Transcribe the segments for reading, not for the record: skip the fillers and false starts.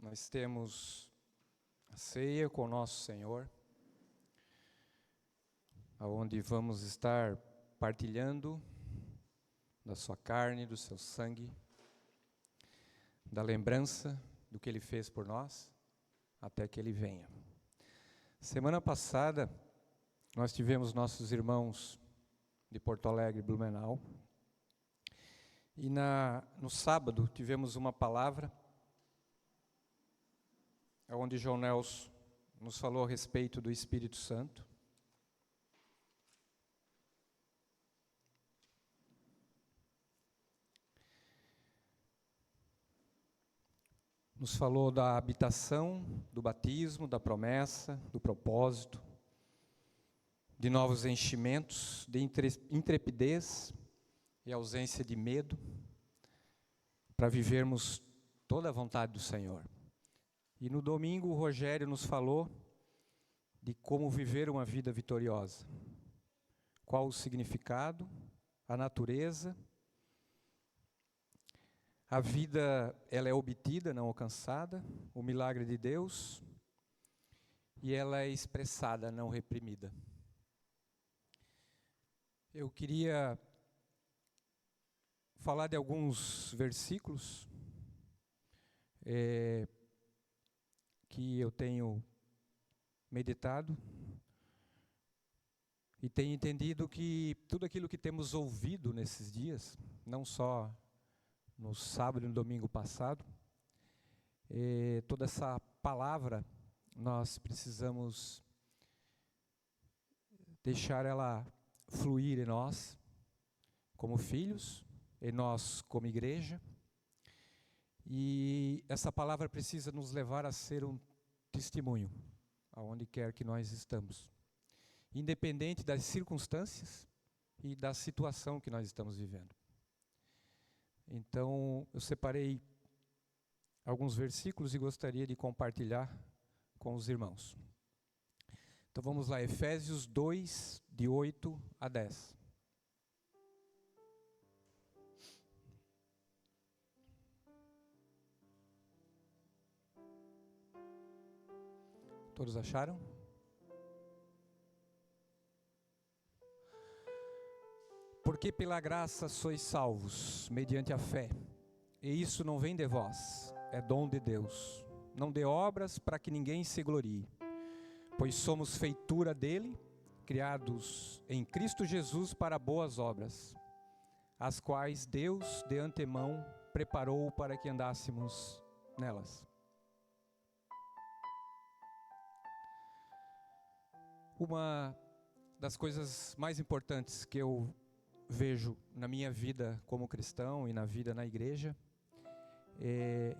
Nós temos a ceia com o nosso Senhor, aonde vamos estar partilhando da sua carne, do seu sangue, da lembrança do que Ele fez por nós, até que Ele venha. Semana passada, nós tivemos nossos irmãos de Porto Alegre, Blumenau, e no sábado tivemos uma palavra, onde João Nelson nos falou a respeito do Espírito Santo. Nos falou da habitação, do batismo, da promessa, do propósito, de novos enchimentos, de intrepidez e ausência de medo, para vivermos toda a vontade do Senhor. E no domingo o Rogério nos falou de como viver uma vida vitoriosa. Qual o significado, a natureza. A vida, ela é obtida, não alcançada, o milagre de Deus, e ela é expressada, não reprimida. Eu queria falar de alguns versículos que eu tenho meditado e tenho entendido que tudo aquilo que temos ouvido nesses dias, não só no sábado e no domingo passado, toda essa palavra, nós precisamos deixar ela fluir em nós, como filhos, em nós como igreja, e essa palavra precisa nos levar a ser um testemunho, aonde quer que nós estamos, independente das circunstâncias e da situação que nós estamos vivendo. Então, eu separei alguns versículos e gostaria de compartilhar com os irmãos. Então vamos lá, Efésios 2, de 8 a 10. Todos acharam? Porque pela graça sois salvos, mediante a fé, e isso não vem de vós, é dom de Deus. Não de obras para que ninguém se glorie, pois somos feitura dele, criados em Cristo Jesus para boas obras, as quais Deus de antemão preparou para que andássemos nelas. Uma das coisas mais importantes que eu vejo na minha vida como cristão e na vida na igreja é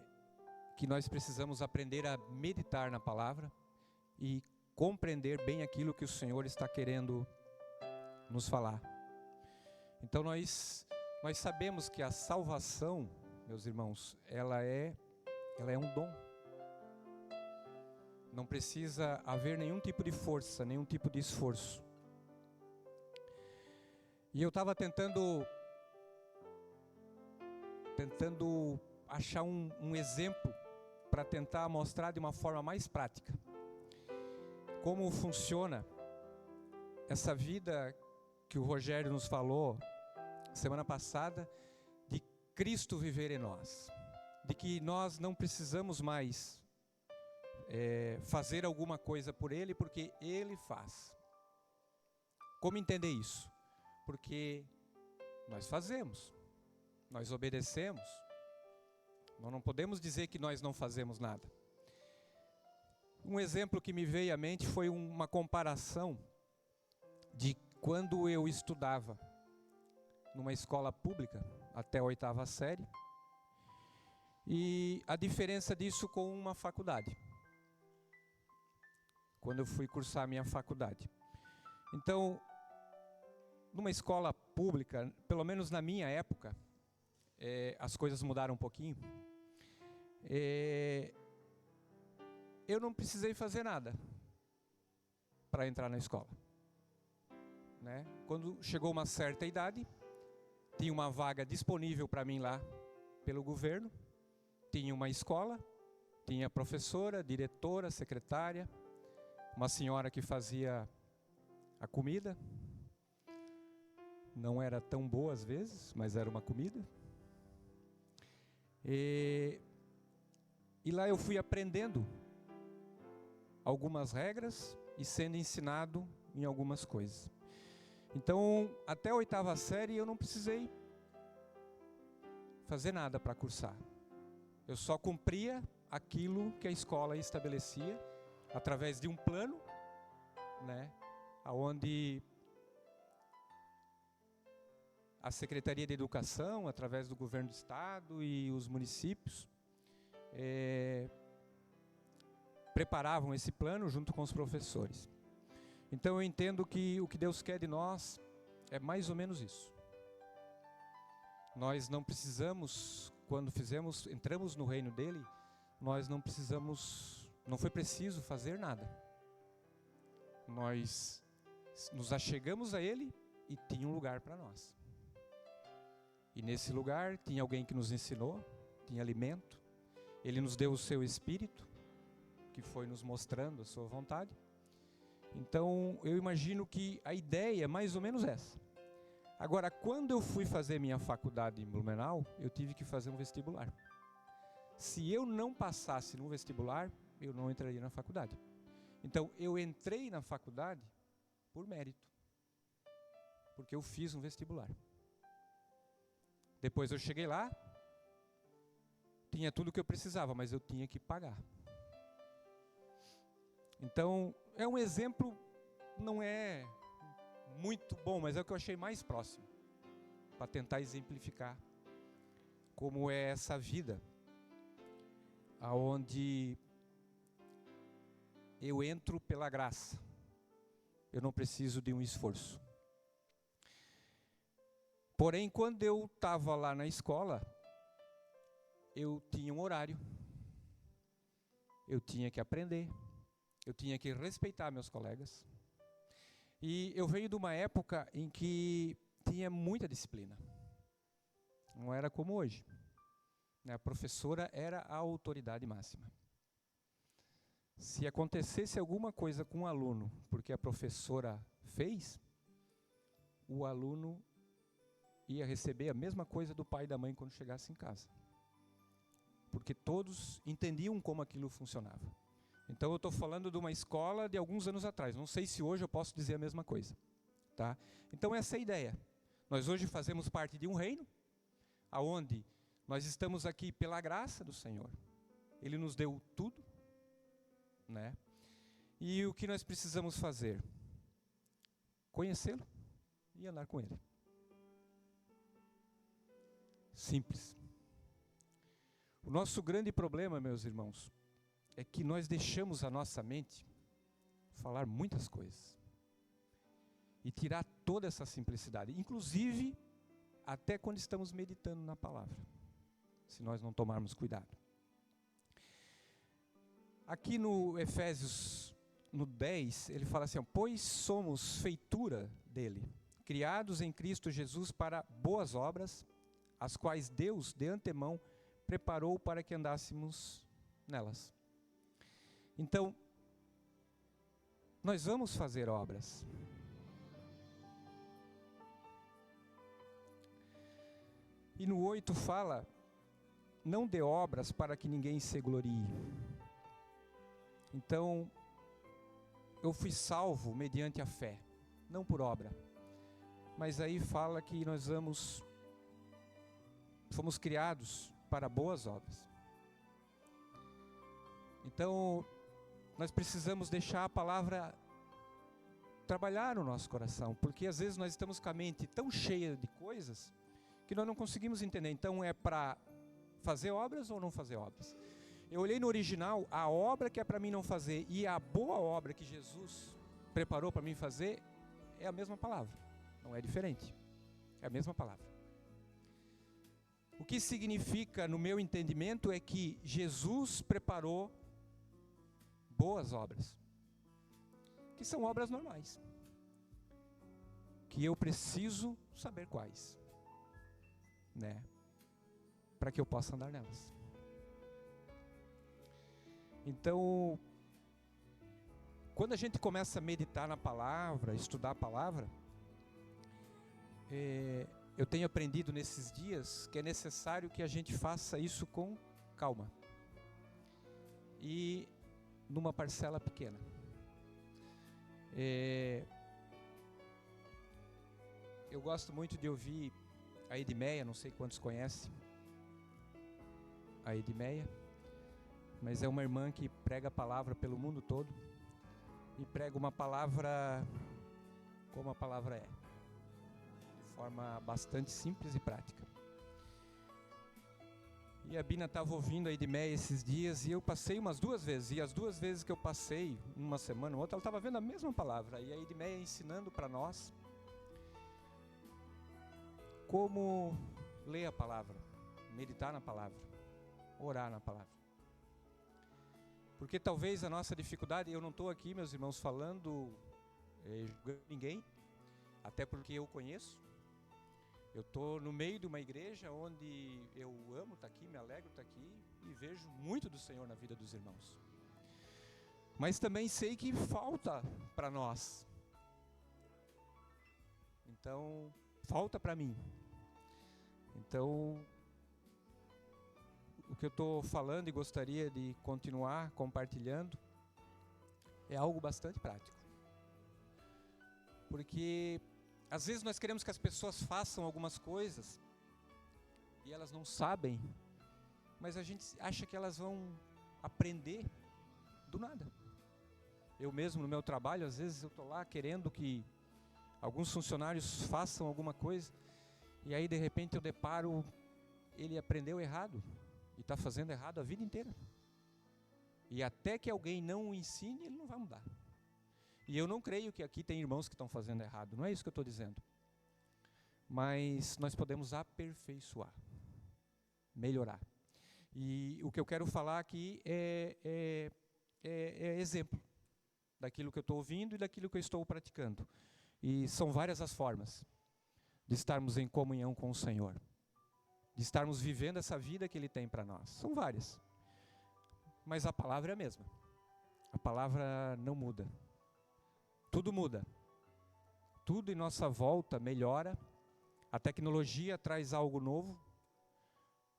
que nós precisamos aprender a meditar na palavra e compreender bem aquilo que o Senhor está querendo nos falar. Então nós sabemos que a salvação, meus irmãos, ela é um dom. Não precisa haver nenhum tipo de força, nenhum tipo de esforço. E eu estava tentando achar um exemplo para tentar mostrar de uma forma mais prática como funciona essa vida que o Rogério nos falou semana passada, de Cristo viver em nós, de que nós não precisamos mais fazer alguma coisa por Ele, porque Ele faz. Como entender isso? Porque nós fazemos, nós obedecemos, nós não podemos dizer que nós não fazemos nada. Um exemplo que me veio à mente foi uma comparação de quando eu estudava numa escola pública até a 8ª série e a diferença disso com uma faculdade, quando eu fui cursar a minha faculdade. Então, numa escola pública, pelo menos na minha época, as coisas mudaram um pouquinho. Eu não precisei fazer nada para entrar na escola, né? Quando chegou uma certa idade, tinha uma vaga disponível para mim lá pelo governo, tinha uma escola, Tinha professora, diretora, secretária, uma senhora que fazia a comida. Não era tão boa às vezes, mas era uma comida. E lá eu fui aprendendo algumas regras e sendo ensinado em algumas coisas. Então, até a 8ª série eu não precisei fazer nada para cursar. Eu só cumpria aquilo que a escola estabelecia através de um plano, né, onde a Secretaria de Educação, através do governo do estado e os municípios, preparavam esse plano junto com os professores. Então eu entendo que o que Deus quer de nós é mais ou menos isso. Nós não precisamos, quando entramos no reino dele, nós não foi preciso fazer nada. Nós nos achegamos a ele e tinha um lugar para nós. E nesse lugar tinha alguém que nos ensinou, tinha alimento. Ele nos deu o seu Espírito, que foi nos mostrando a sua vontade. Então eu imagino que a ideia é mais ou menos essa. Agora, quando eu fui fazer minha faculdade em Blumenau, eu tive que fazer um vestibular. Se eu não passasse no vestibular, eu não entraria na faculdade. Então eu entrei na faculdade por mérito, porque eu fiz um vestibular. Depois eu cheguei lá, tinha tudo o que eu precisava, mas eu tinha que pagar. Então, é um exemplo, não é muito bom, mas é o que eu achei mais próximo, para tentar exemplificar como é essa vida, aonde eu entro pela graça, eu não preciso de um esforço. Porém, quando eu estava lá na escola, eu tinha um horário, eu tinha que aprender, eu tinha que respeitar meus colegas. E eu venho de uma época em que tinha muita disciplina. Não era como hoje. A professora era a autoridade máxima. Se acontecesse alguma coisa com um aluno, porque a professora fez, o aluno ia receber a mesma coisa do pai e da mãe quando chegasse em casa. Porque todos entendiam como aquilo funcionava. Então eu estou falando de uma escola de alguns anos atrás. Não sei se hoje eu posso dizer a mesma coisa. Tá? Então essa é a ideia. Nós hoje fazemos parte de um reino, onde nós estamos aqui pela graça do Senhor. Ele nos deu tudo, né? E o que nós precisamos fazer? Conhecê-lo e andar com ele. Simples. O nosso grande problema, meus irmãos, é que nós deixamos a nossa mente falar muitas coisas e tirar toda essa simplicidade, inclusive até quando estamos meditando na palavra, se nós não tomarmos cuidado. Aqui no Efésios, no 10, ele fala assim, pois somos feitura dele, criados em Cristo Jesus para boas obras, as quais Deus, de antemão, preparou para que andássemos nelas. Então, nós vamos fazer obras. E no 8 fala, não dê obras para que ninguém se glorie. Então, eu fui salvo mediante a fé, não por obra. Mas aí fala que nós fomos criados para boas obras. Então, nós precisamos deixar a palavra trabalhar no nosso coração, porque às vezes nós estamos com a mente tão cheia de coisas que nós não conseguimos entender. Então é para fazer obras ou não fazer obras? Eu olhei no original, a obra que é para mim não fazer e a boa obra que Jesus preparou para mim fazer é a mesma palavra, não é diferente, é a mesma palavra. O que significa, no meu entendimento, é que Jesus preparou boas obras, que são obras normais, que eu preciso saber quais, né, para que eu possa andar nelas. Então, quando a gente começa a meditar na palavra, estudar a palavra, eu tenho aprendido nesses dias que é necessário que a gente faça isso com calma e numa parcela pequena. Eu gosto muito de ouvir a Edmeia, não sei quantos conhecem a Edmeia, mas é uma irmã que prega a palavra pelo mundo todo e prega uma palavra como a palavra é, de forma bastante simples e prática. E a Bina estava ouvindo a Edmeia esses dias e eu passei umas 2 vezes, e as 2 vezes que eu passei, uma semana ou outra, ela estava vendo a mesma palavra, e a Edmeia ensinando para nós como ler a palavra, meditar na palavra, orar na palavra. Porque talvez a nossa dificuldade, eu não estou aqui, meus irmãos, falando julgando ninguém, até porque eu conheço. Eu estou no meio de uma igreja onde eu amo estar aqui, me alegro estar aqui e vejo muito do Senhor na vida dos irmãos. Mas também sei que falta para nós. Então, falta para mim. Então, o que eu estou falando e gostaria de continuar compartilhando é algo bastante prático. Porque às vezes nós queremos que as pessoas façam algumas coisas e elas não sabem, mas a gente acha que elas vão aprender do nada. Eu mesmo no meu trabalho, às vezes eu estou lá querendo que alguns funcionários façam alguma coisa e aí de repente eu deparo, ele aprendeu errado e está fazendo errado a vida inteira. E até que alguém não o ensine, ele não vai mudar. E eu não creio que aqui tem irmãos que estão fazendo errado, não é isso que eu estou dizendo. Mas nós podemos aperfeiçoar, melhorar. E o que eu quero falar aqui é exemplo daquilo que eu estou ouvindo e daquilo que eu estou praticando. E são várias as formas de estarmos em comunhão com o Senhor, de estarmos vivendo essa vida que Ele tem para nós. São várias. Mas a palavra é a mesma. A palavra não muda. Tudo muda. Tudo em nossa volta melhora. A tecnologia traz algo novo.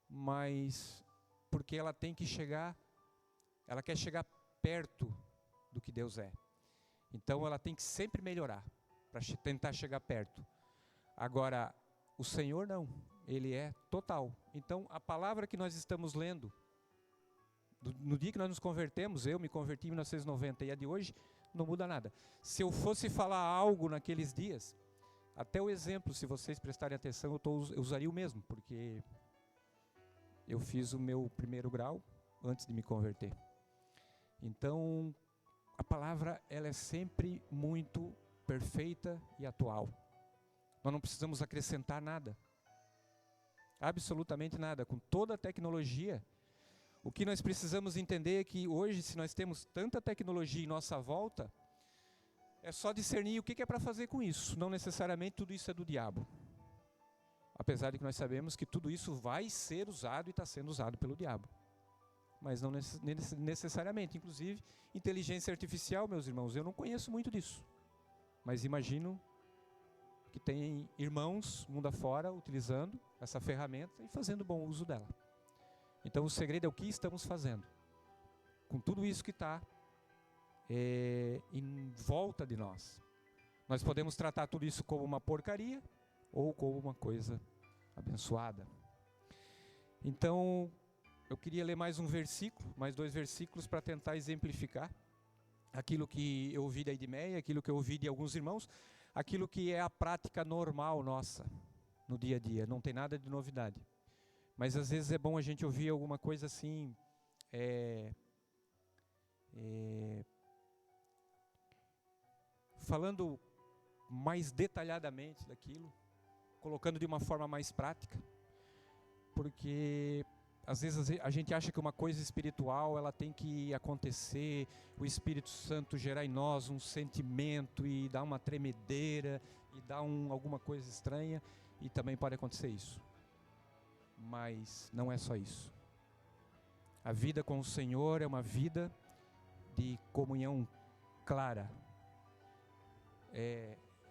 Mas porque ela tem que chegar, ela quer chegar perto do que Deus é. Então ela tem que sempre melhorar para tentar chegar perto. Agora, o Senhor não. Ele é total. Então a palavra que nós estamos lendo, no dia que nós nos convertemos, eu me converti em 1990 e a de hoje, não muda nada. Se eu fosse falar algo naqueles dias, até o exemplo, se vocês prestarem atenção, eu usaria o mesmo, porque eu fiz o meu primeiro grau antes de me converter. Então, a palavra ela é sempre muito perfeita e atual. Nós não precisamos acrescentar nada. Absolutamente nada. Com toda a tecnologia, o que nós precisamos entender é que hoje, se nós temos tanta tecnologia em nossa volta, é só discernir o que é para fazer com isso. Não necessariamente tudo isso é do diabo. Apesar de que nós sabemos que tudo isso vai ser usado e está sendo usado pelo diabo. Mas não necessariamente. Inclusive, inteligência artificial, meus irmãos, eu não conheço muito disso. Mas imagino que tem irmãos mundo afora utilizando essa ferramenta e fazendo bom uso dela. Então o segredo é o que estamos fazendo com tudo isso que está em volta de nós. Nós podemos tratar tudo isso como uma porcaria ou como uma coisa abençoada. Então eu queria ler mais um versículo, mais 2 versículos para tentar exemplificar aquilo que eu ouvi da Edmeia, aquilo que eu ouvi de alguns irmãos, aquilo que é a prática normal nossa no dia a dia. Não tem nada de novidade. Mas às vezes é bom a gente ouvir alguma coisa assim, falando mais detalhadamente daquilo, colocando de uma forma mais prática, porque às vezes a gente acha que uma coisa espiritual ela tem que acontecer, o Espírito Santo gerar em nós um sentimento e dar uma tremedeira e dar alguma coisa estranha, e também pode acontecer isso. Mas não é só isso. A vida com o Senhor é uma vida de comunhão clara.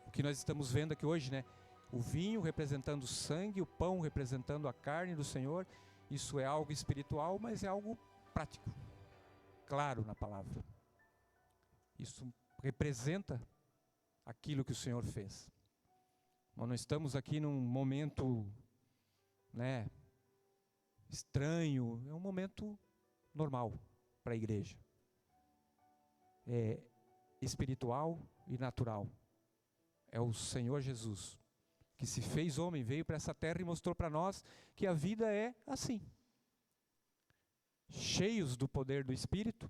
O que nós estamos vendo aqui hoje, né? O vinho representando o sangue, o pão representando a carne do Senhor. Isso é algo espiritual, mas é algo prático, claro na palavra. Isso representa aquilo que o Senhor fez. Nós não estamos aqui num momento, né, estranho, é um momento normal para a igreja. É espiritual e natural. É o Senhor Jesus, que se fez homem, veio para essa terra e mostrou para nós que a vida é assim. Cheios do poder do Espírito,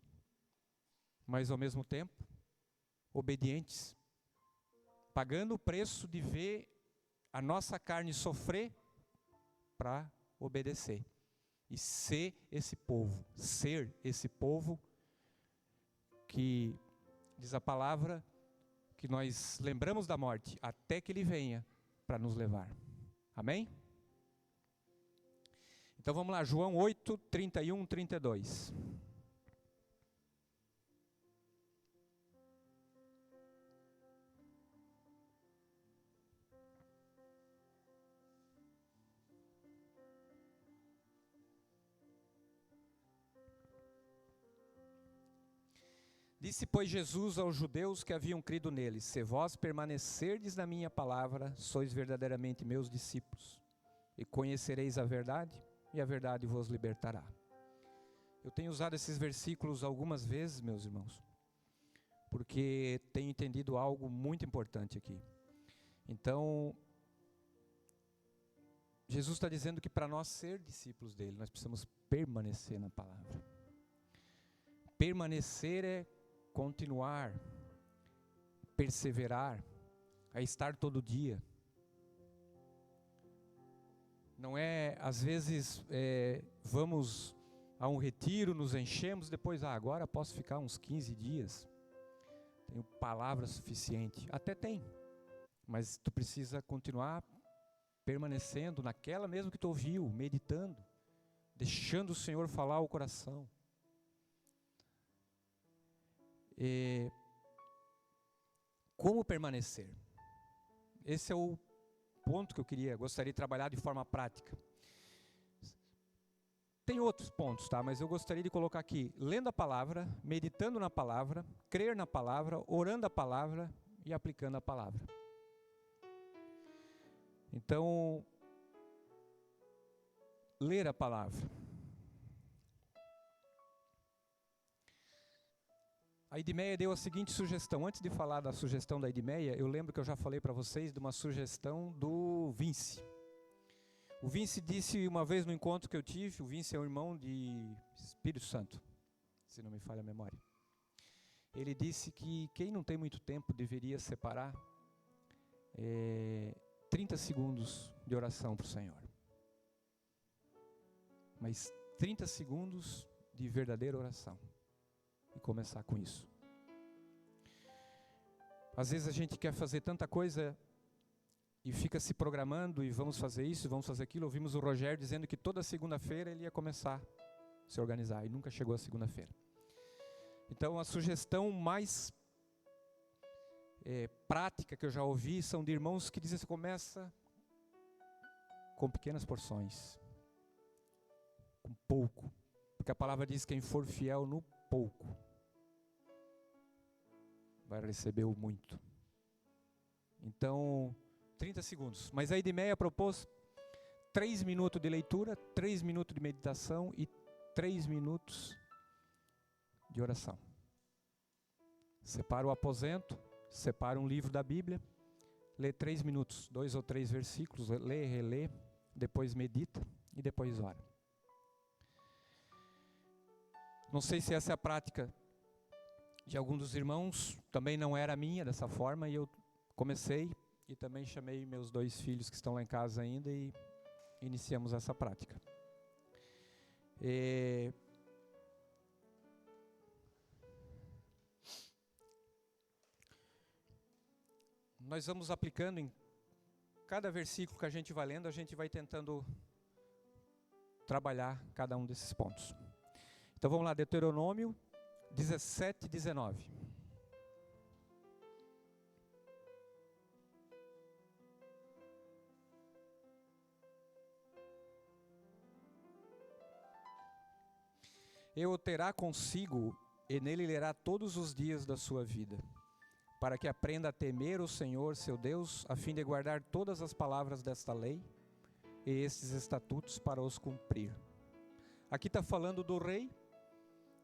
mas ao mesmo tempo, obedientes. Pagando o preço de ver a nossa carne sofrer para obedecer. E ser esse povo que, diz a palavra, que nós lembramos da morte até que Ele venha para nos levar. Amém? Então vamos lá, João 8, 31, 32. Disse, pois, Jesus aos judeus que haviam crido nele: se vós permanecerdes na minha palavra, sois verdadeiramente meus discípulos, e conhecereis a verdade, e a verdade vos libertará. Eu tenho usado esses versículos algumas vezes, meus irmãos, porque tenho entendido algo muito importante aqui. Então, Jesus está dizendo que para nós ser discípulos dele, nós precisamos permanecer na palavra. Permanecer é continuar, perseverar, a estar todo dia. Não é, às vezes, vamos a um retiro, nos enchemos, depois, agora posso ficar uns 15 dias. Tenho palavra suficiente. Até tem, mas tu precisa continuar permanecendo naquela mesmo que tu ouviu, meditando, deixando o Senhor falar ao coração. Como permanecer? Esse é o ponto que eu gostaria de trabalhar de forma prática. Tem outros pontos, tá? Mas eu gostaria de colocar aqui: lendo a palavra, meditando na palavra, crer na palavra, orando a palavra e aplicando a palavra. Então, ler a palavra. A Edmeia deu a seguinte sugestão. Antes de falar da sugestão da Edmeia, eu lembro que eu já falei para vocês de uma sugestão do Vince. O Vince disse uma vez no encontro que eu tive, o Vince é um irmão de Espírito Santo, se não me falha a memória. Ele disse que quem não tem muito tempo deveria separar 30 segundos de oração para o Senhor. Mas 30 segundos de verdadeira oração. E começar com isso. Às vezes a gente quer fazer tanta coisa e fica se programando e vamos fazer isso, vamos fazer aquilo. Ouvimos o Rogério dizendo que toda segunda-feira ele ia começar a se organizar e nunca chegou a segunda-feira. Então a sugestão mais prática que eu já ouvi são de irmãos que dizem que começa com pequenas porções, com pouco, porque a palavra diz: quem for fiel no pouco vai receber o muito. Então, 30 segundos. Mas a Edmeia propôs 3 minutos de leitura, 3 minutos de meditação e 3 minutos de oração. Separa o aposento, separa um livro da Bíblia, lê 3 minutos, 2 ou 3 versículos, lê, relê, depois medita e depois ora. Não sei se essa é a prática de algum dos irmãos, também não era a minha dessa forma, e eu comecei e também chamei meus 2 filhos que estão lá em casa ainda e iniciamos essa prática. Nós vamos aplicando em cada versículo que a gente vai lendo, a gente vai tentando trabalhar cada um desses pontos. Então vamos lá, Deuteronômio 17, 19. E o terá consigo, e nele lerá todos os dias da sua vida, para que aprenda a temer o Senhor, seu Deus, a fim de guardar todas as palavras desta lei e estes estatutos para os cumprir. Aqui está falando do rei,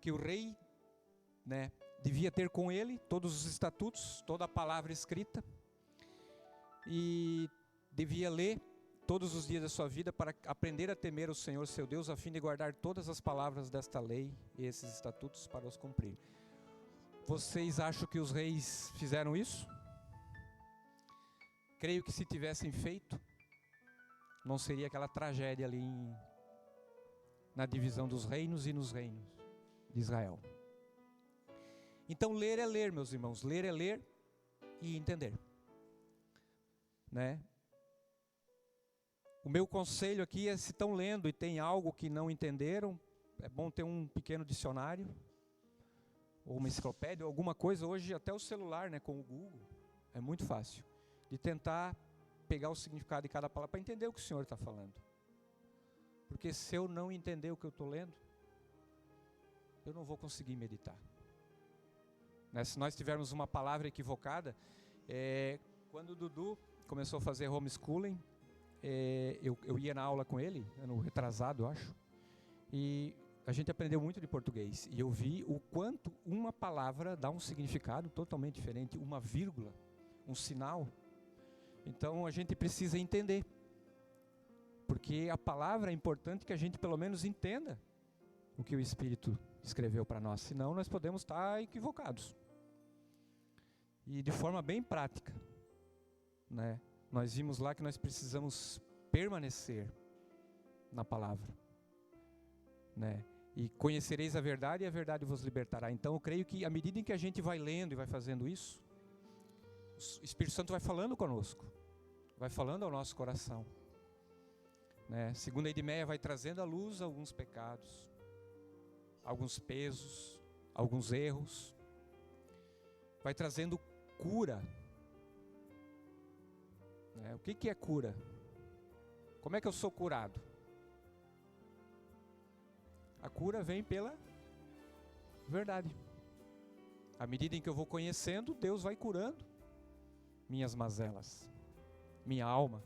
que o rei, devia ter com ele todos os estatutos, toda a palavra escrita, e devia ler todos os dias da sua vida para aprender a temer o Senhor seu Deus, a fim de guardar todas as palavras desta lei e esses estatutos para os cumprir. Vocês acham que os reis fizeram isso? Creio que se tivessem feito, não seria aquela tragédia ali na divisão dos reinos e nos reinos de Israel. Então ler é ler, meus irmãos, ler é ler e entender, O meu conselho aqui é, se estão lendo e tem algo que não entenderam, é bom ter um pequeno dicionário, ou uma enciclopédia, ou alguma coisa. Hoje até o celular, com o Google, é muito fácil, de tentar pegar o significado de cada palavra, para entender o que o Senhor está falando. Porque se eu não entender o que eu estou lendo, eu não vou conseguir meditar. Se nós tivermos uma palavra equivocada, quando o Dudu começou a fazer homeschooling, eu ia na aula com ele, ano retrasado, eu acho, e a gente aprendeu muito de português, e eu vi o quanto uma palavra dá um significado totalmente diferente, uma vírgula, um sinal. Então a gente precisa entender, porque a palavra é importante que a gente pelo menos entenda o que o Espírito escreveu para nós, senão nós podemos estar equivocados. E de forma bem prática, nós vimos lá que nós precisamos permanecer na palavra, E conhecereis a verdade e a verdade vos libertará. Então eu creio que à medida em que a gente vai lendo e vai fazendo isso, o Espírito Santo vai falando conosco, vai falando ao nosso coração, Segunda Edmeia vai trazendo à luz alguns pecados, alguns pesos, alguns erros, vai trazendo cura. O que é cura? Como é que eu sou curado? A cura vem pela verdade. À medida em que eu vou conhecendo, Deus vai curando minhas mazelas, minha alma,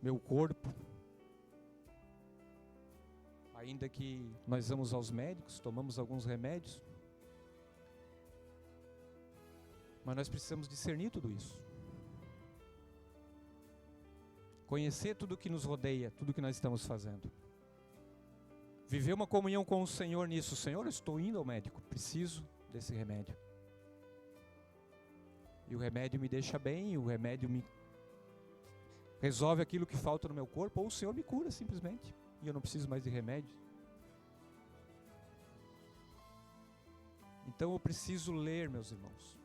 meu corpo. Ainda que nós vamos aos médicos, tomamos alguns remédios, mas nós precisamos discernir tudo isso. Conhecer tudo o que nos rodeia, tudo o que nós estamos fazendo. Viver uma comunhão com o Senhor nisso. Senhor, eu estou indo ao médico, preciso desse remédio. E o remédio me deixa bem, o remédio me resolve aquilo que falta no meu corpo, ou o Senhor me cura simplesmente, e eu não preciso mais de remédio. Então eu preciso ler, meus irmãos,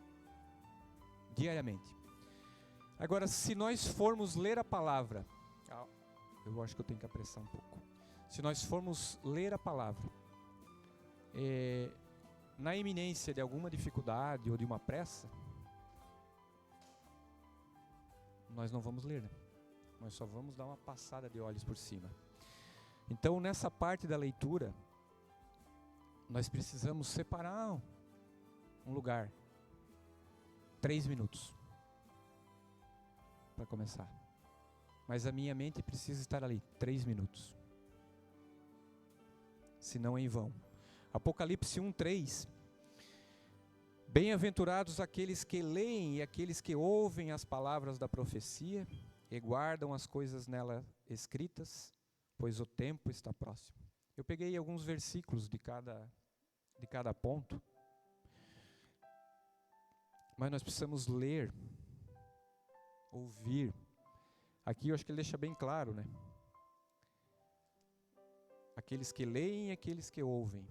diariamente. Agora, se nós formos ler a palavra, eu acho que eu tenho que apressar um pouco. Se nós formos ler a palavra, na iminência de alguma dificuldade ou de uma pressa, nós não vamos ler, Nós só vamos dar uma passada de olhos por cima. Então, nessa parte da leitura, nós precisamos separar um lugar, 3 minutos, para começar. Mas a minha mente precisa estar ali, 3 minutos. Senão é em vão. Apocalipse 1:3. Bem-aventurados aqueles que leem e aqueles que ouvem as palavras da profecia e guardam as coisas nela escritas, pois o tempo está próximo. Eu peguei alguns versículos de cada ponto, mas nós precisamos ler, ouvir. Aqui eu acho que ele deixa bem claro, Aqueles que leem e aqueles que ouvem.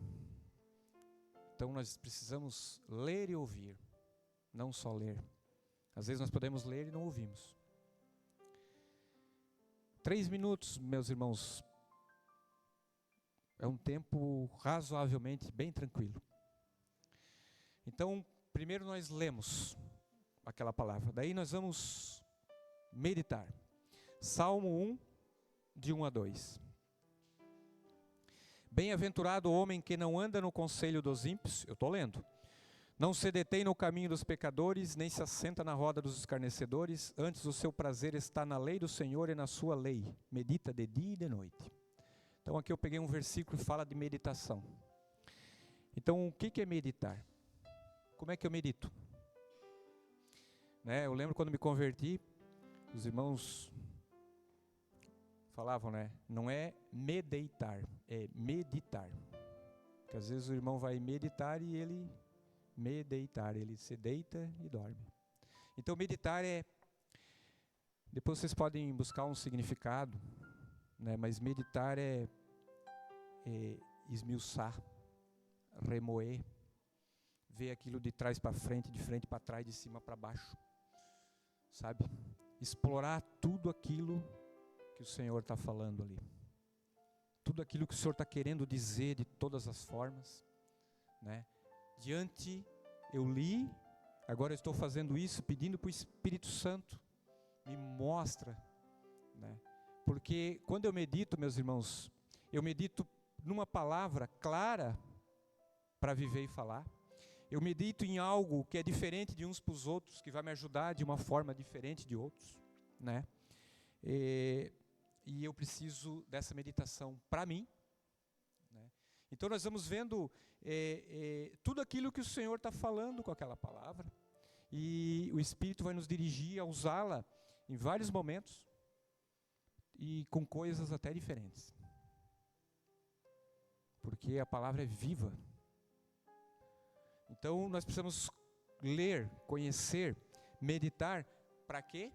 Então nós precisamos ler e ouvir, não só ler. Às vezes nós podemos ler e não ouvimos. 3 minutos, meus irmãos, É um tempo razoavelmente bem tranquilo. Então, primeiro nós lemos aquela palavra. Daí nós vamos meditar. Salmo 1, de 1 a 2. Bem-aventurado o homem que não anda no conselho dos ímpios. Eu estou lendo. Não se detém no caminho dos pecadores, nem se assenta na roda dos escarnecedores. Antes o seu prazer está na lei do Senhor e na sua lei. Medita de dia e de noite. Então aqui eu peguei um versículo que fala de meditação. Então o que é meditar? Como é que eu medito? Eu lembro quando me converti, os irmãos falavam, não é medeitar, é meditar. Porque às vezes o irmão vai meditar e ele se deita e dorme. Então meditar depois vocês podem buscar um significado, mas meditar é esmiuçar, remoer, ver aquilo de trás para frente, de frente para trás, de cima para baixo, sabe? Explorar tudo aquilo que o Senhor está falando ali. Tudo aquilo que o Senhor está querendo dizer de todas as formas. Eu li, agora eu estou fazendo isso, pedindo para o Espírito Santo, me mostra. Porque quando eu medito, meus irmãos, eu medito numa palavra clara para viver e falar. Eu medito em algo que é diferente de uns para os outros, que vai me ajudar de uma forma diferente de outros. E eu preciso dessa meditação para mim. Então nós vamos vendo tudo aquilo que o Senhor está falando com aquela palavra. E o Espírito vai nos dirigir a usá-la em vários momentos. E com coisas até diferentes. Porque a palavra é viva. Então nós precisamos ler, conhecer, meditar. Para quê?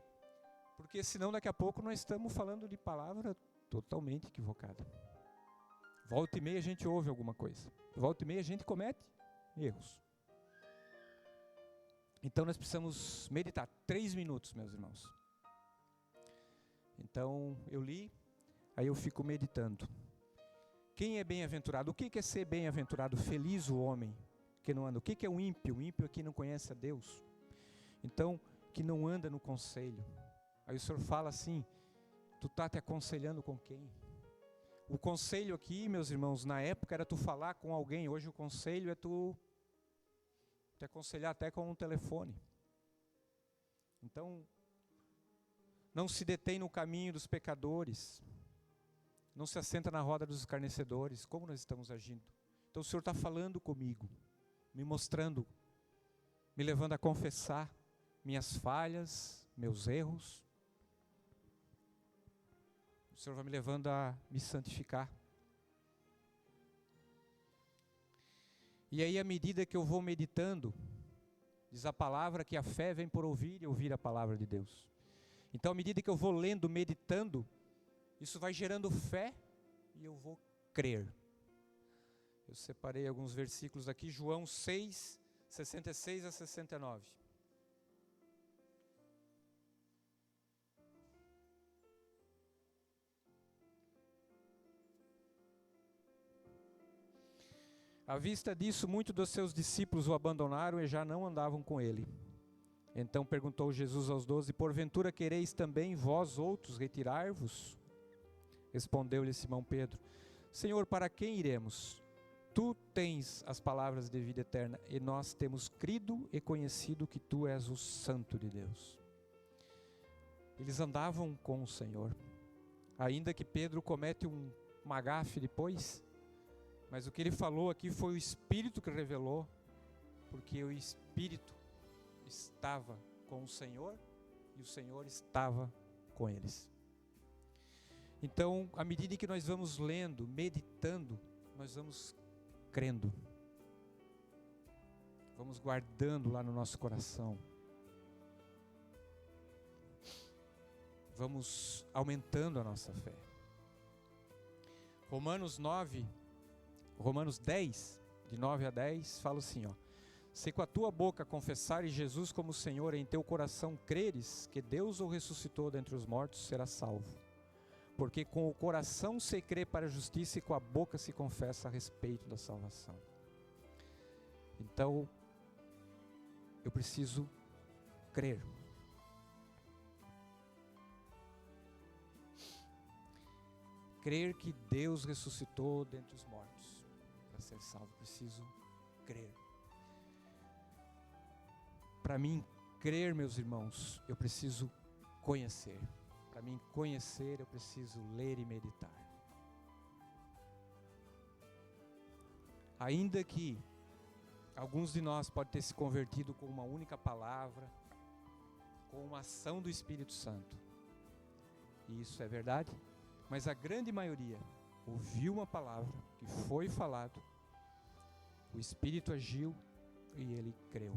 Porque senão daqui a pouco nós estamos falando de palavra totalmente equivocada. Volta e meia a gente ouve alguma coisa. Volta e meia a gente comete erros. Então nós precisamos meditar. 3 minutos, meus irmãos. Então eu li, aí eu fico meditando. Quem é bem-aventurado? O que é ser bem-aventurado? Feliz o homem que não anda. O que é um ímpio? O ímpio é que não conhece a Deus. Então, que não anda no conselho. Aí o Senhor fala assim, tu está te aconselhando com quem? O conselho aqui, meus irmãos, na época era tu falar com alguém. Hoje o conselho é tu te aconselhar até com um telefone. Então, não se detém no caminho dos pecadores. Não se assenta na roda dos escarnecedores. Como nós estamos agindo? Então o Senhor está falando comigo, me mostrando, me levando a confessar minhas falhas, meus erros. O Senhor vai me levando a me santificar. E aí, à medida que eu vou meditando, diz a palavra que a fé vem por ouvir e ouvir a palavra de Deus. Então, à medida que eu vou lendo, meditando, isso vai gerando fé e eu vou crer. Eu separei alguns versículos aqui, João 6, 66 a 69. À vista disso, muitos dos seus discípulos o abandonaram e já não andavam com ele. Então perguntou Jesus aos 12, porventura quereis também vós outros retirar-vos? Respondeu-lhe Simão Pedro, Senhor, para quem iremos? Tu tens as palavras de vida eterna e nós temos crido e conhecido que tu és o Santo de Deus. Eles andavam com o Senhor, ainda que Pedro comete uma gafe depois, mas o que ele falou aqui foi o Espírito que revelou, porque o Espírito estava com o Senhor e o Senhor estava com eles. Então, à medida que nós vamos lendo, meditando, nós vamos crendo, vamos guardando lá no nosso coração, vamos aumentando a nossa fé. Romanos 10, de 9 a 10, fala assim, se com a tua boca confessares Jesus como Senhor e em teu coração creres que Deus o ressuscitou dentre os mortos, serás salvo. porque com o coração se crê para a justiça e com a boca se confessa a respeito da salvação. Então, eu preciso crer. Crer que Deus ressuscitou dentre os mortos. Para ser salvo, preciso crer. Para mim crer, meus irmãos, eu preciso conhecer. Para mim conhecer, eu preciso ler e meditar. Ainda que alguns de nós podem ter se convertido com uma única palavra, com uma ação do Espírito Santo. E isso é verdade, mas a grande maioria ouviu uma palavra que foi falado, o Espírito agiu e ele creu.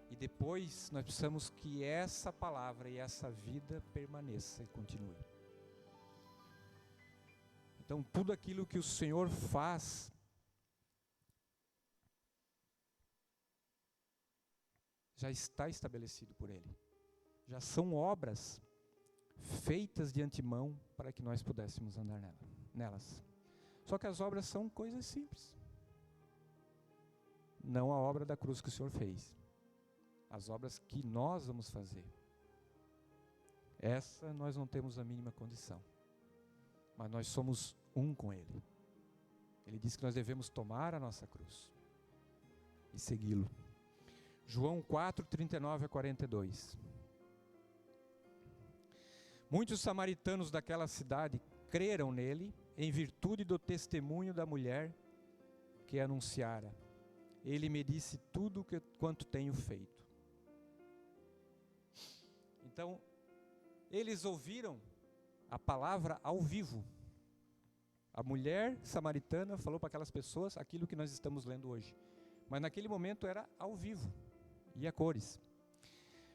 E depois nós precisamos que essa palavra e essa vida permaneça e continue. Então tudo aquilo que o Senhor faz já está estabelecido por Ele. Já são obras feitas de antemão para que nós pudéssemos andar nelas. Só que as obras são coisas simples. Não a obra da cruz que o Senhor fez. As obras que nós vamos fazer. Essa nós não temos a mínima condição. Mas nós somos um com Ele. Ele diz que nós devemos tomar a nossa cruz e segui-lo. João 4, 39 a 42. Muitos samaritanos daquela cidade creram nele em virtude do testemunho da mulher que anunciara. Ele me disse tudo quanto tenho feito. Então, eles ouviram a palavra ao vivo. A mulher samaritana falou para aquelas pessoas aquilo que nós estamos lendo hoje. Mas naquele momento era ao vivo e a cores.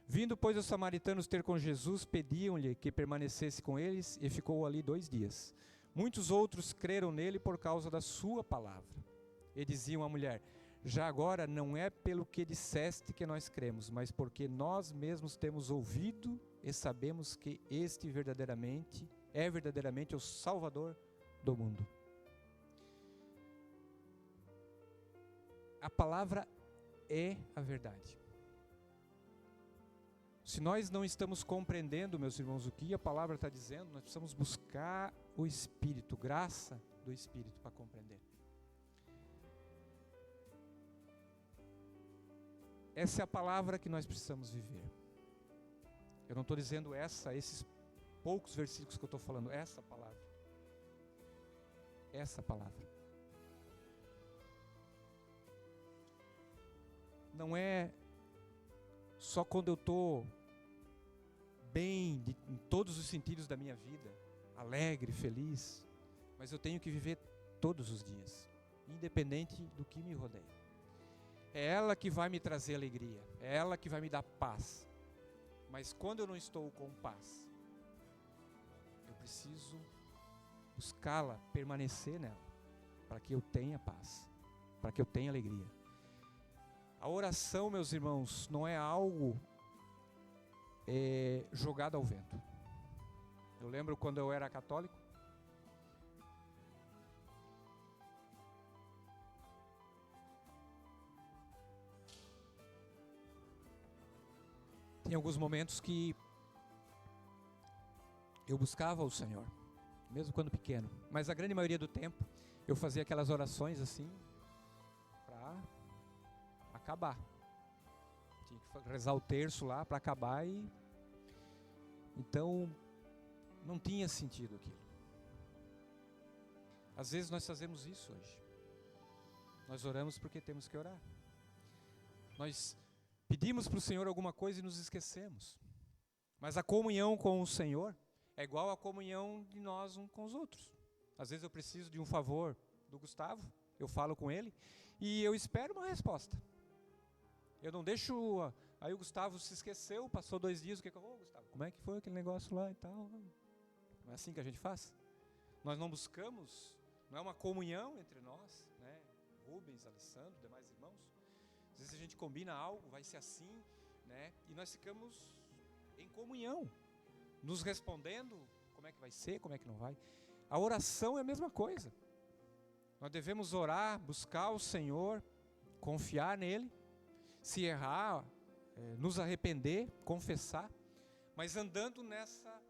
Vindo, pois, os samaritanos ter com Jesus, pediam-lhe que permanecesse com eles e ficou ali 2 dias. Muitos outros creram nele por causa da sua palavra. E diziam à mulher: já agora não é pelo que disseste que nós cremos, mas porque nós mesmos temos ouvido e sabemos que este é verdadeiramente o Salvador do mundo. A palavra é a verdade. Se nós não estamos compreendendo, meus irmãos, o que a palavra está dizendo, nós precisamos buscar o Espírito, graça do Espírito para compreender. Essa é a palavra que nós precisamos viver. Eu não estou dizendo esses poucos versículos que eu estou falando, essa palavra. Essa palavra. Não é só quando eu estou bem em todos os sentidos da minha vida, alegre, feliz, mas eu tenho que viver todos os dias, independente do que me rodeia. É ela que vai me trazer alegria, é ela que vai me dar paz. Mas quando eu não estou com paz, eu preciso buscá-la, permanecer nela, para que eu tenha paz, para que eu tenha alegria. A oração, meus irmãos, não é algo jogado ao vento. Eu lembro quando eu era católico, tem alguns momentos que eu buscava o Senhor, mesmo quando pequeno, mas a grande maioria do tempo eu fazia aquelas orações assim, para acabar. Tinha que rezar o terço lá para acabar e... Então, não tinha sentido aquilo. Às vezes nós fazemos isso hoje. Nós oramos porque temos que orar. Nós pedimos para o Senhor alguma coisa e nos esquecemos. Mas a comunhão com o Senhor é igual à comunhão de nós uns com os outros. Às vezes eu preciso de um favor do Gustavo, eu falo com ele e eu espero uma resposta. Eu não deixo... Aí o Gustavo se esqueceu, passou 2 dias, o que eu vou, Gustavo? Como é que foi aquele negócio lá e tal? Não é assim que a gente faz? Nós não buscamos, não é uma comunhão entre nós, né? Rubens, Alessandro, demais irmãos. Às vezes a gente combina algo, vai ser assim, né? E nós ficamos em comunhão, nos respondendo, como é que vai ser, como é que não vai. A oração é a mesma coisa. Nós devemos orar, buscar o Senhor, confiar nele, se errar, nos arrepender, confessar, mas andando nessa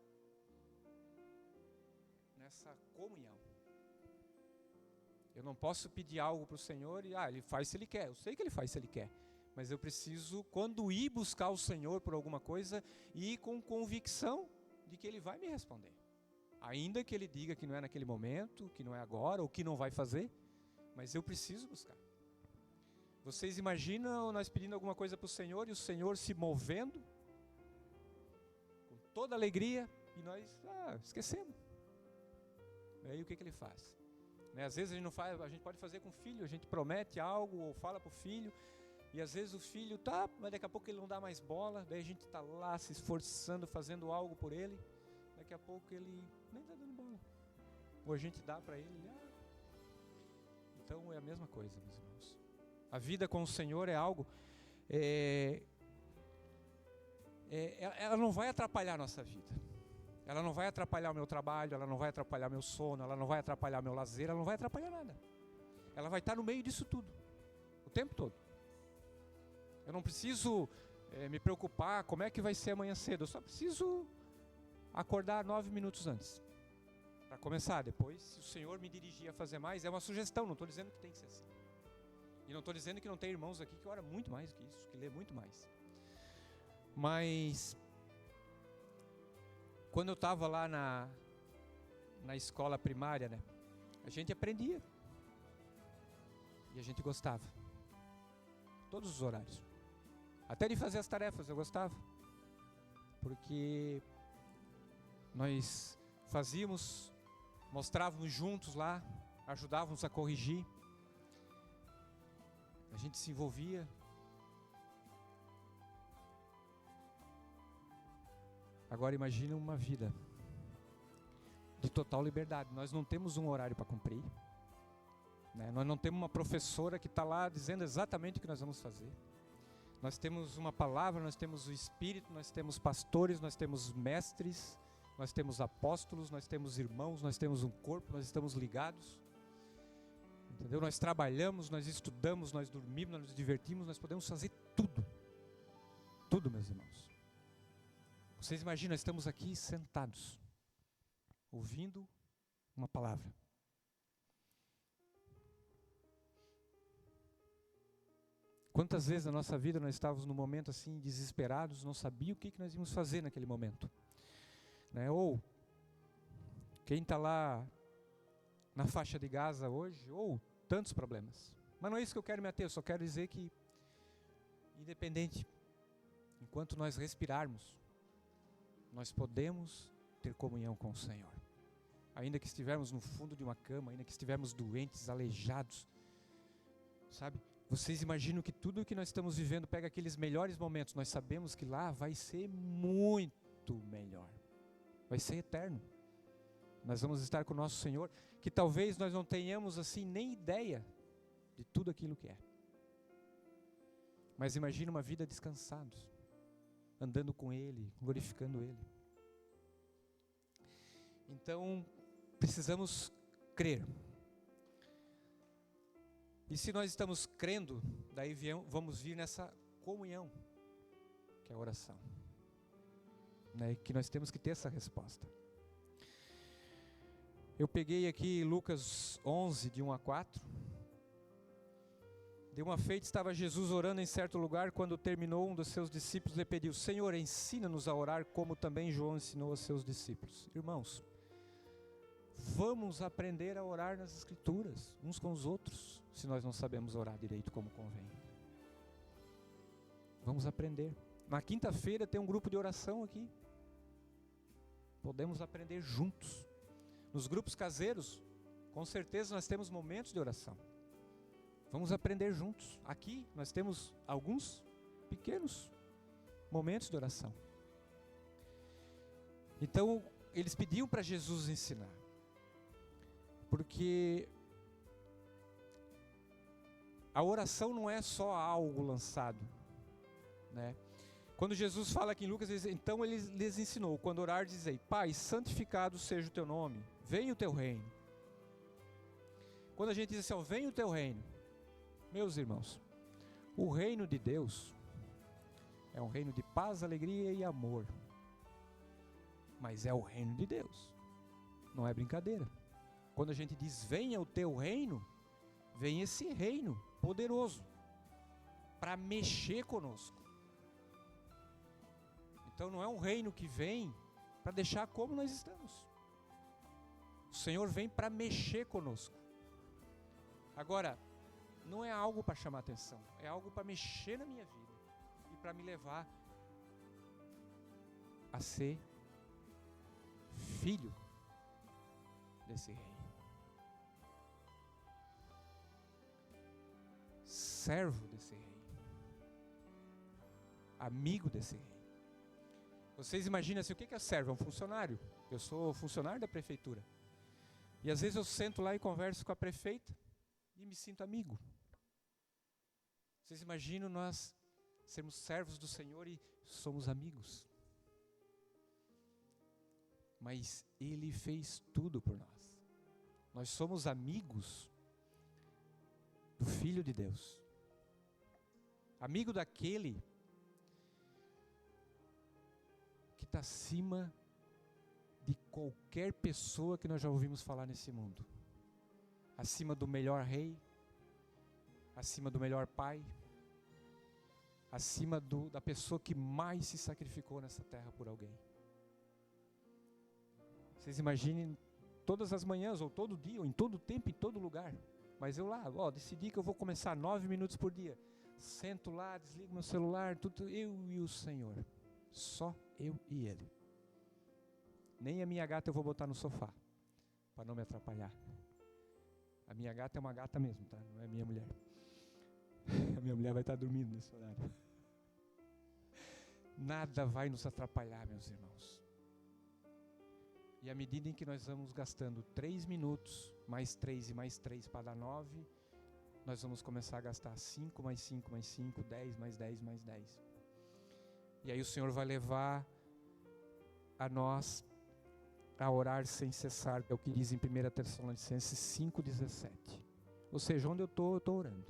comunhão. Eu não posso pedir algo para o Senhor e ele faz se ele quer. Eu sei que ele faz se ele quer, mas eu preciso, quando ir buscar o Senhor por alguma coisa, ir com convicção de que ele vai me responder. Ainda que ele diga que não é naquele momento, que não é agora, ou que não vai fazer, mas eu preciso buscar. Vocês imaginam nós pedindo alguma coisa para o Senhor e o Senhor se movendo com toda alegria e nós esquecemos. Aí o que ele faz? Às vezes a gente não faz, a gente pode fazer com o filho, a gente promete algo ou fala para o filho, e às vezes o filho mas daqui a pouco ele não dá mais bola, daí a gente está lá se esforçando, fazendo algo por ele, daqui a pouco ele nem está dando bola, ou a gente dá para ele, Então é a mesma coisa, meus irmãos. A vida com o Senhor é algo, ela não vai atrapalhar a nossa vida. Ela não vai atrapalhar o meu trabalho, ela não vai atrapalhar meu sono, ela não vai atrapalhar meu lazer, ela não vai atrapalhar nada. Ela vai estar no meio disso tudo, o tempo todo. Eu não preciso me preocupar como é que vai ser amanhã cedo, eu só preciso acordar 9 minutos antes, para começar. Depois, se o Senhor me dirigir a fazer mais, é uma sugestão, não estou dizendo que tem que ser assim. E não estou dizendo que não tem irmãos aqui que oram muito mais que isso, que lê muito mais. Mas quando eu estava lá na escola primária, a gente aprendia. E a gente gostava. Todos os horários. Até de fazer as tarefas eu gostava. Porque nós fazíamos, mostrávamos juntos lá, ajudávamos a corrigir. A gente se envolvia. Agora imagine uma vida de total liberdade. Nós não temos um horário para cumprir, Nós não temos uma professora que está lá dizendo exatamente o que nós vamos fazer. Nós temos uma palavra, nós temos o Espírito, nós temos pastores, nós temos mestres, nós temos apóstolos, nós temos irmãos, nós temos um corpo, nós estamos ligados. Entendeu? Nós trabalhamos, nós estudamos, nós dormimos, nós nos divertimos, nós podemos fazer tudo. Tudo, meus irmãos. Vocês imaginam, estamos aqui sentados, ouvindo uma palavra. Quantas vezes na nossa vida nós estávamos num momento assim, desesperados, não sabíamos o que nós íamos fazer naquele momento. Ou quem está lá na faixa de Gaza hoje, ou tantos problemas. Mas não é isso que eu quero me ater, eu só quero dizer que, independente, enquanto nós respirarmos, nós podemos ter comunhão com o Senhor. Ainda que estivermos no fundo de uma cama, ainda que estivermos doentes, aleijados, sabe? Vocês imaginam que tudo o que nós estamos vivendo pega aqueles melhores momentos, nós sabemos que lá vai ser muito melhor, vai ser eterno. Nós vamos estar com o nosso Senhor, que talvez nós não tenhamos assim nem ideia de tudo aquilo que é. Mas imagina uma vida descansados, andando com Ele, glorificando Ele. Então, precisamos crer. E se nós estamos crendo, daí vamos vir nessa comunhão, que é a oração. Que nós temos que ter essa resposta. Eu peguei aqui Lucas 11, de 1 a 4. De uma feita estava Jesus orando em certo lugar, quando terminou, um dos seus discípulos lhe pediu: Senhor, ensina-nos a orar como também João ensinou aos seus discípulos. Irmãos, vamos aprender a orar nas Escrituras, uns com os outros, se nós não sabemos orar direito como convém. Vamos aprender. Na quinta-feira tem um grupo de oração aqui. Podemos aprender juntos. Nos grupos caseiros, com certeza nós temos momentos de oração. Vamos aprender juntos. Aqui nós temos alguns pequenos momentos de oração. Então, eles pediam para Jesus ensinar. Porque a oração não é só algo lançado, Quando Jesus fala aqui em Lucas, então ele lhes ensinou, quando orar, dizei: Pai, santificado seja o teu nome, venha o teu reino. Quando a gente diz assim, venha o teu reino, meus irmãos, o reino de Deus é um reino de paz, alegria e amor. Mas é o reino de Deus, não é brincadeira. Quando a gente diz venha o teu reino, vem esse reino poderoso para mexer conosco. Então não é um reino que vem para deixar como nós estamos. O Senhor vem para mexer conosco. Agora, não é algo para chamar atenção, é algo para mexer na minha vida e para me levar a ser filho desse rei, servo desse rei, amigo desse rei. Vocês imaginam assim, o que é servo? É um funcionário. Eu sou funcionário da prefeitura. E às vezes eu sento lá e converso com a prefeita e me sinto amigo. Vocês imaginam nós sermos servos do Senhor e somos amigos? Mas Ele fez tudo por nós. Nós somos amigos do Filho de Deus. Amigo daquele que está acima de qualquer pessoa que nós já ouvimos falar nesse mundo. Acima do melhor rei, acima do melhor pai, acima da pessoa que mais se sacrificou nessa terra por alguém. Vocês imaginem todas as manhãs, ou todo dia, ou em todo tempo, em todo lugar. Mas eu lá, decidi que eu vou começar 9 minutos por dia. Sento lá, desligo meu celular, tudo, eu e o Senhor. Só eu e Ele. Nem a minha gata eu vou botar no sofá, para não me atrapalhar. A minha gata é uma gata mesmo, tá? Não é minha mulher. A minha mulher vai estar dormindo nesse horário. Nada vai nos atrapalhar, meus irmãos. E à medida em que nós vamos gastando 3 minutos, mais 3 e mais 3 para dar 9, nós vamos começar a gastar 5 mais 5 mais 5, 10 mais 10 mais 10. E aí o Senhor vai levar a nós a orar sem cessar, que é o que diz em 1 Tessalonicenses 5,17. Ou seja, onde eu estou orando.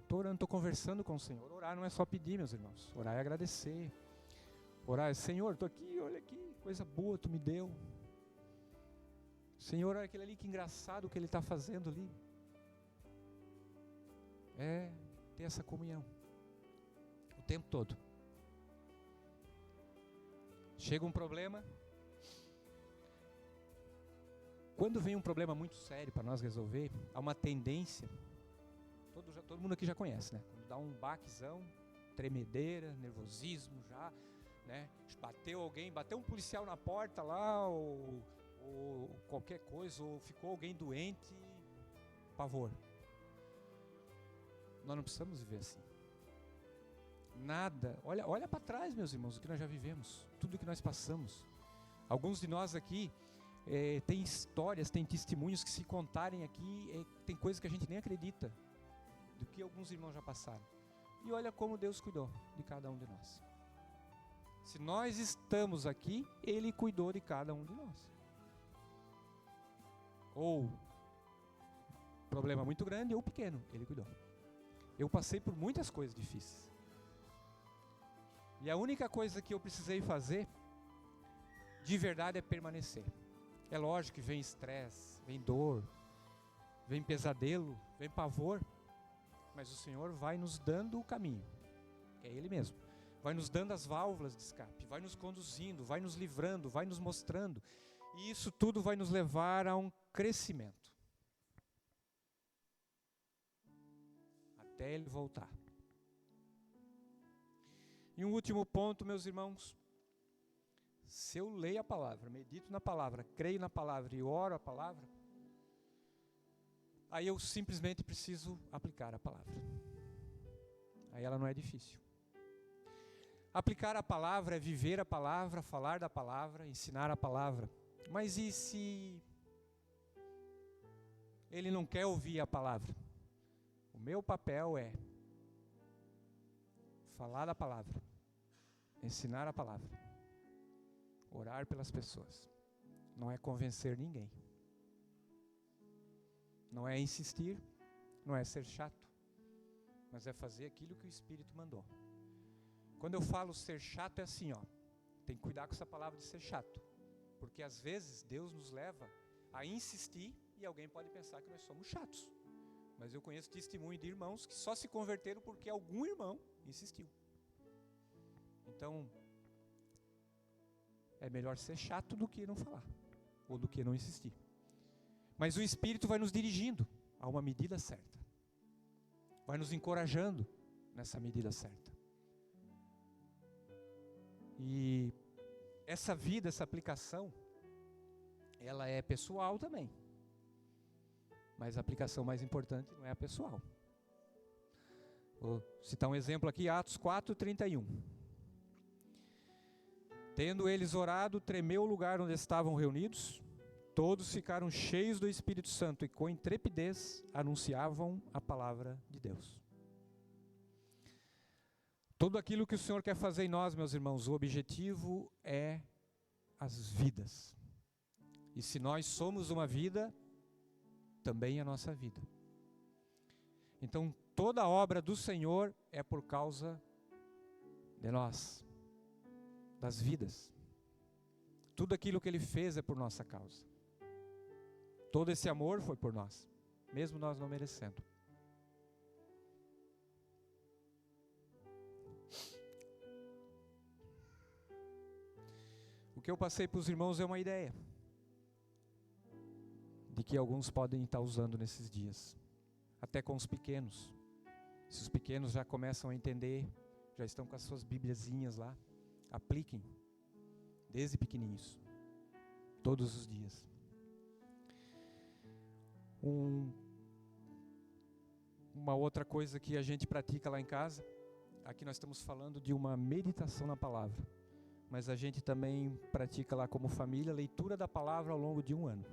Estou orando, estou conversando com o Senhor. Orar não é só pedir, meus irmãos. Orar é agradecer. Orar é, Senhor, estou aqui, olha aqui, coisa boa tu me deu. Senhor, olha aquele ali, que engraçado o que Ele está fazendo ali. É ter essa comunhão. O tempo todo. Chega um problema. Quando vem um problema muito sério para nós resolver, há uma tendência, todo mundo aqui já conhece, né? Quando dá um baquezão, tremedeira, nervosismo já, né? Bateu um policial na porta lá, ou qualquer coisa, ou ficou alguém doente, pavor. Nós não precisamos viver assim. Nada, olha para trás, meus irmãos, o que nós já vivemos, tudo o que nós passamos. Alguns de nós aqui tem histórias, tem testemunhos que, se contarem aqui, tem coisas que a gente nem acredita do que alguns irmãos já passaram. E olha como Deus cuidou de cada um de nós. Se nós estamos aqui, Ele cuidou de cada um de nós. Ou problema muito grande ou pequeno, Ele cuidou. Eu passei por muitas coisas difíceis. E a única coisa que eu precisei fazer, de verdade, é permanecer. É lógico que vem estresse, vem dor, vem pesadelo, vem pavor, mas o Senhor vai nos dando o caminho, é Ele mesmo. Vai nos dando as válvulas de escape, vai nos conduzindo, vai nos livrando, vai nos mostrando. E isso tudo vai nos levar a um crescimento. Até Ele voltar. E um último ponto, meus irmãos. Se eu leio a palavra, medito na palavra, creio na palavra e oro a palavra, aí eu simplesmente preciso aplicar a palavra. Aí ela não é difícil. Aplicar a palavra é viver a palavra, falar da palavra, ensinar a palavra. Mas e se ele não quer ouvir a palavra? O meu papel é falar da palavra, ensinar a palavra, orar pelas pessoas. Não é convencer ninguém. Não é insistir, não é ser chato, mas é fazer aquilo que o Espírito mandou. Quando eu falo ser chato é assim, ó, tem que cuidar com essa palavra de ser chato, porque às vezes Deus nos leva a insistir e alguém pode pensar que nós somos chatos. Mas eu conheço testemunho de irmãos que só se converteram porque algum irmão insistiu. Então, é melhor ser chato do que não falar, ou do que não insistir. Mas o Espírito vai nos dirigindo a uma medida certa. Vai nos encorajando nessa medida certa. E essa vida, essa aplicação, ela é pessoal também. Mas a aplicação mais importante não é a pessoal. Vou citar um exemplo aqui, Atos 4:31. Tendo eles orado, tremeu o lugar onde estavam reunidos. Todos ficaram cheios do Espírito Santo e com intrepidez anunciavam a palavra de Deus. Tudo aquilo que o Senhor quer fazer em nós, meus irmãos, o objetivo é as vidas. E se nós somos uma vida, também a nossa vida. Então, toda a obra do Senhor é por causa de nós, das vidas. Tudo aquilo que Ele fez é por nossa causa. Todo esse amor foi por nós, mesmo nós não merecendo. O que eu passei para os irmãos é uma ideia de que alguns podem estar usando nesses dias, até com os pequenos. Se os pequenos já começam a entender, já estão com as suas bibliazinhas lá, apliquem, desde pequenininhos, todos os dias. Uma outra coisa que a gente pratica lá em casa, aqui nós estamos falando de uma meditação na palavra, mas a gente também pratica lá como família, leitura da palavra ao longo de um ano.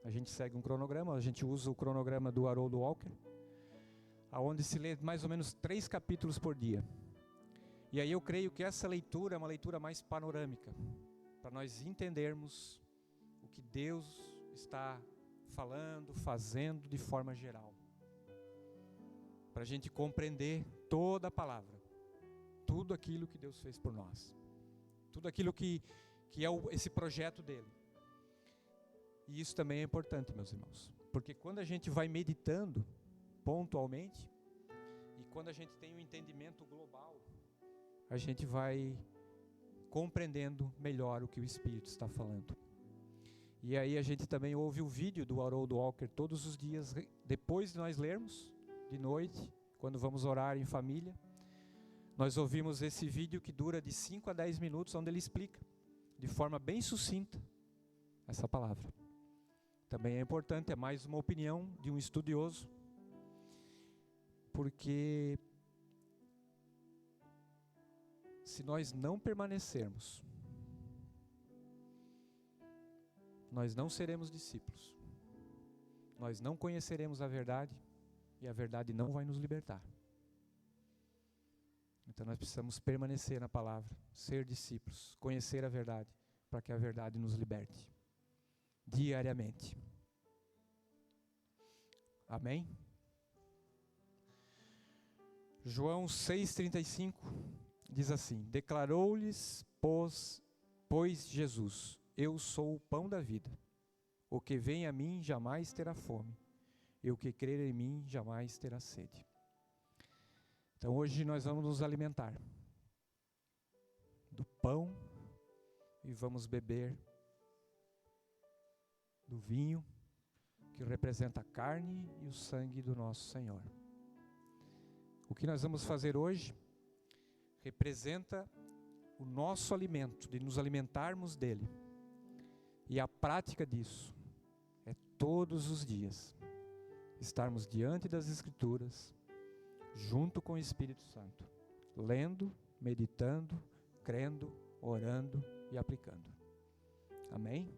A gente segue um cronograma, a gente usa o cronograma do Harold Walker, onde se lê mais ou menos 3 capítulos por dia. E aí eu creio que essa leitura é uma leitura mais panorâmica, para nós entendermos o que Deus está falando, fazendo de forma geral. Para a gente compreender toda a palavra, tudo aquilo que Deus fez por nós, tudo aquilo que é esse projeto dele. E isso também é importante, meus irmãos, porque quando a gente vai meditando pontualmente, e quando a gente tem um entendimento global, a gente vai compreendendo melhor o que o Espírito está falando. E aí a gente também ouve o vídeo do Harold Walker todos os dias, depois de nós lermos, de noite, quando vamos orar em família. Nós ouvimos esse vídeo que dura de 5 a 10 minutos, onde ele explica, de forma bem sucinta, essa palavra. Também é importante, é mais uma opinião de um estudioso, porque se nós não permanecermos, nós não seremos discípulos, nós não conheceremos a verdade, e a verdade não vai nos libertar. Então nós precisamos permanecer na palavra, ser discípulos, conhecer a verdade, para que a verdade nos liberte, diariamente. Amém? João 6,35 diz assim: declarou-lhes, pois Jesus: eu sou o pão da vida. O que vem a mim jamais terá fome, e o que crer em mim jamais terá sede. Então hoje nós vamos nos alimentar do pão e vamos beber do vinho, que representa a carne e o sangue do nosso Senhor. O que nós vamos fazer hoje representa o nosso alimento, de nos alimentarmos dele. E a prática disso é todos os dias estarmos diante das Escrituras, junto com o Espírito Santo, lendo, meditando, crendo, orando e aplicando. Amém?